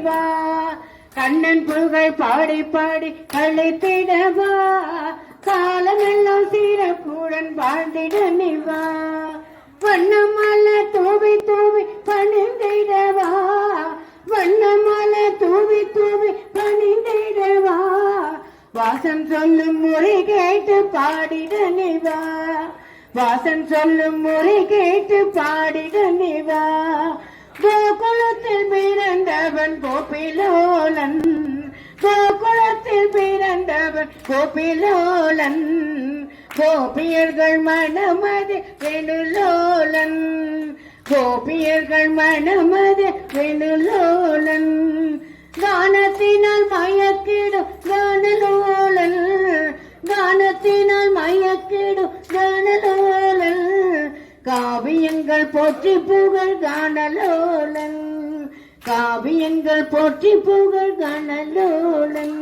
நிவா கண்ணன் புகழ் பாடி பாடி கழித்திடவா காலமெல்லாம் சீரப்புடன் வாழ்ந்திட நிவா வண்ணமல தூவி தூவி பணிந்திடவா வண்ணமல தூவி தூவி பணிந்திடவா வாசம் சொல்லும் மொழி கேட்டு பாடிட நிவா வாசன் சொல்லும் மொழி கேட்டு பாடிட நிவா கோகுலத்தில் பிறந்தவன் கோபிலோலன் கோகுலத்தில் பிறந்தவன் கோபிலோலன் கோபியர்கள் மனமது வெணுலோலன் கோபியர்கள் மனமது வெணுலோலன் கானத்தினால் மயக்கிடும் கானலோலன் கானத்தினால் மயக்கிடும் கானலோலன் காவியங்கள் போற்றி புகழ் கானலோலன் காவியங்கள் போற்றி புகழ் கானலோலன்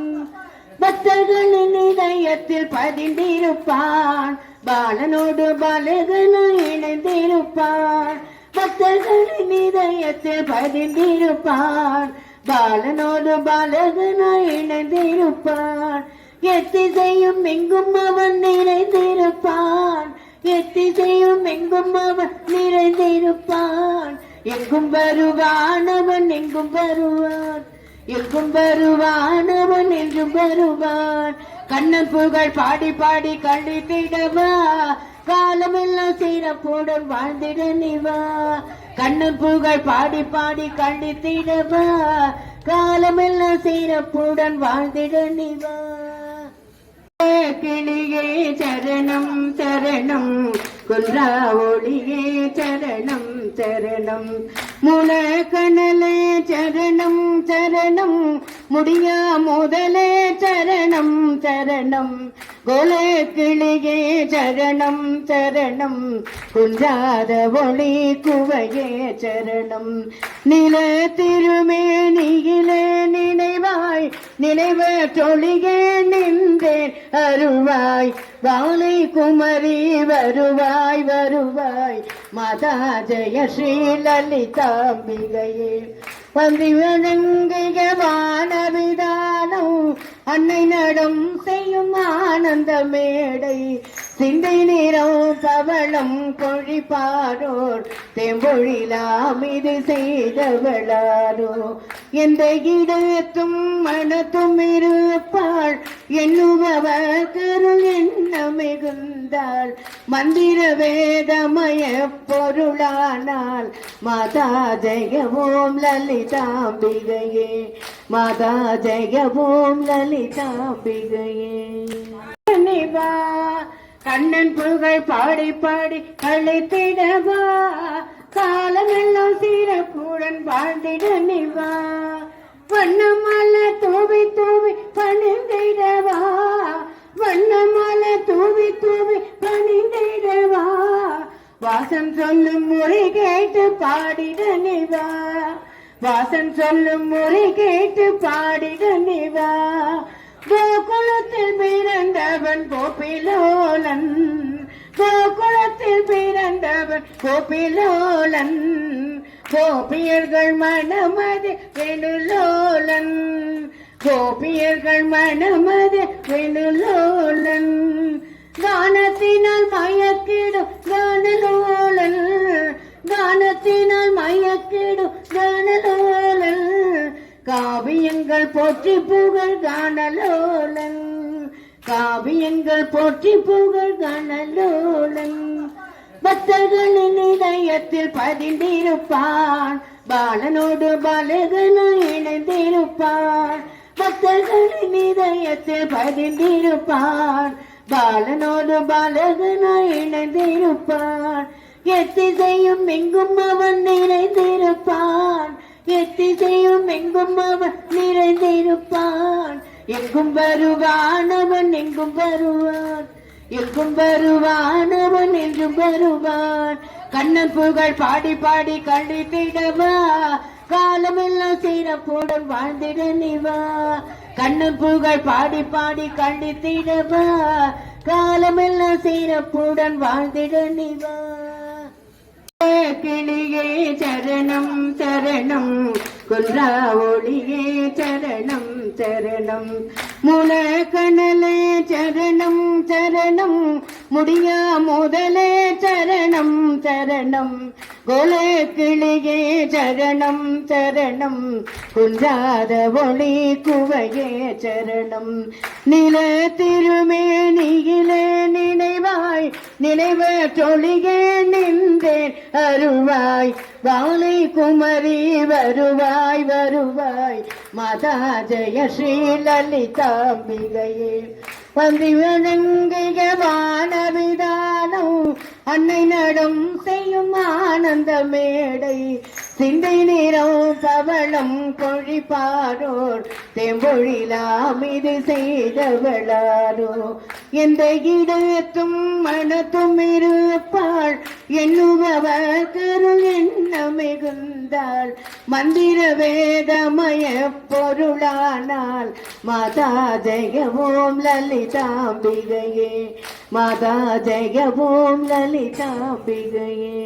பக்தர்களின் இதயத்தில் பதிந்திருப்பான் பாலனோடு பாலகனும் இணைந்திருப்பான் பக்தர்களின் இதயத்தில் பதிந்திருப்பான் பாலனோடு பாலகனும் இணைந்திருப்பான் எத்திசையும் எங்கும் அவன் நிறைந்திருப்பான் எத்திசையும் எங்கும் அவன் நிறைந்திருப்பான் எங்கும் வருவான் அவன் எங்கும் வருவான் எங்கும் வருவான் அவன் என்றும் வருவான் கண்ணன் புகழ் பாடி பாடி கழித்திடவா காலமெல்லாம் சிறப்புடன் வாழ்ந்திட நிவா கண்ணன் புகழ் பாடி பாடி கழித்திடவா காலமெல்லாம் சிறப்புடன் வாழ்ந்திட நிவா கிளியே சரணம் சரணம் குன்றா ஒளியே சரணம் சரணம் முளக்கணலே சரணம் சரணம் முடியா முதலே சரணம் சரணம் கோலே கிளியே சரணம் சரணம் குன்றாத ஒளி குவையே சரணம் நில திருமேனியிலே நினைவாய் நினைவ தொழியே நின்றேன் அருள்வாய் வாழை குமரி வருவாய் வருவாய் மாதா ஜெய ஸ்ரீ லலிதாம்பிகையே வந்திவணங்கிய வானவிதானம் அன்னை நடம் செய்யும் ஆனந்த மேடை சிந்தை நிறம் பவளம் பொழிப்பாரோர் தெம்பொழிலாம் இது செய்தவளாரோ எந்த இடத்தும் மனத்தும் இருப்பாள் எண்ணுபவர் கருள் என்ன மிகுந்தாள் மந்திர வேதமய பொருளானால் மாதா ஜெய ஓம் லலிதாம்பிகையே மாதா ஜெய ஓம் லலிதாம்பிகையே நிவா கண்ணன் புகழ் பாடி பாடி கழித்திடவா காலமெல்லாம் சீரப்புடன் வாழ்ந்திட நிவா வண்ணமல தூவி தூவி பணிந்திடவா வண்ணமல தூவி தூவி பணிந்திடவா வாசம் சொல்லும் மொழி கேட்டு பாடிட நிவா வாசன் சொல்லும் மொழி கேட்டு பாடிட நிவா கோகுலத்தில் பிறந்தவன் கோபிலோலன் கோகுலத்தில் பிறந்தவன் கோபிலோலன் கோபியர்கள் மனமது வெணுலோலன் கோபியர்கள் மனமது வெணுலோலன் கானத்தினால் மயக்கிடும் கானலோலன் கானத்தினால் மயக்கிடும் கானலோலன் காவியங்கள் போற்றி புகழ் கானலோலன் காவியங்கள் போற்றி புகழ் கானலோலன் பக்தர்களின் இதயத்தில் பதிந்திருப்பான் பாலனோடு பாலகனும் இணைந்திருப்பான் பக்தர்களின் இதயத்தில் பதிந்திருப்பான் பாலனோடு பாலகனும் இணைந்திருப்பான் எத்திசையும் எங்கும் அவன் நிறைந்திருப்பான் எத்திசையும் எங்கும் அவன் நிறைந்திருப்பான் எங்கும் வருவான் அவன் எங்கும் வருவான் எங்கும் வருவான் அவன் என்றும் வருவான் கண்ணன் புகழ் பாடி பாடி கழித்திடவா காலமெல்லாம் சிறப்புடன் வாழ்ந்திட நிவா கண்ணன் புகழ் பாடி பாடி கழித்திடவா காலமெல்லாம் சிறப்புடன் வாழ்ந்திட நிவா கிளியே சரணம் சரணம் குன்றா ஒளியே சரணம் சரணம் முளக்கணலே சரணம் சரணம் முடியா முதலே சரணம் சரணம் கோலே கிளியே சரணம் சரணம் குன்றாத ஒளி குவையே சரணம் நில திருமேனியிலே நினைவாய் நினைவற்றொழியே நின்றேன் அருள்வாய் வாழை குமரி வருவாய் வருவாய் மாதா ஜெய ஸ்ரீ லலிதாம்பிகையே பந்தி வணங்கிய வானவிதானம் அன்னை நடம் செய்யும் ஆனந்த மேடை சிந்தை நிறம் பவளம் பொழிப்பாரோர் தெம்பொழிலாம் இது செய்தவளாரோ எந்த இடத்தும் மனத்தும் இருப்பாள் எண்ணுபவர் கரு எண்ண மிகுந்தாள் மந்திர வேதமய பொருளானால் மாதா ஜெய ஓம் லலிதாம்பிகையே மாதா ஜெய ஓம் லலிதாம்பிகையே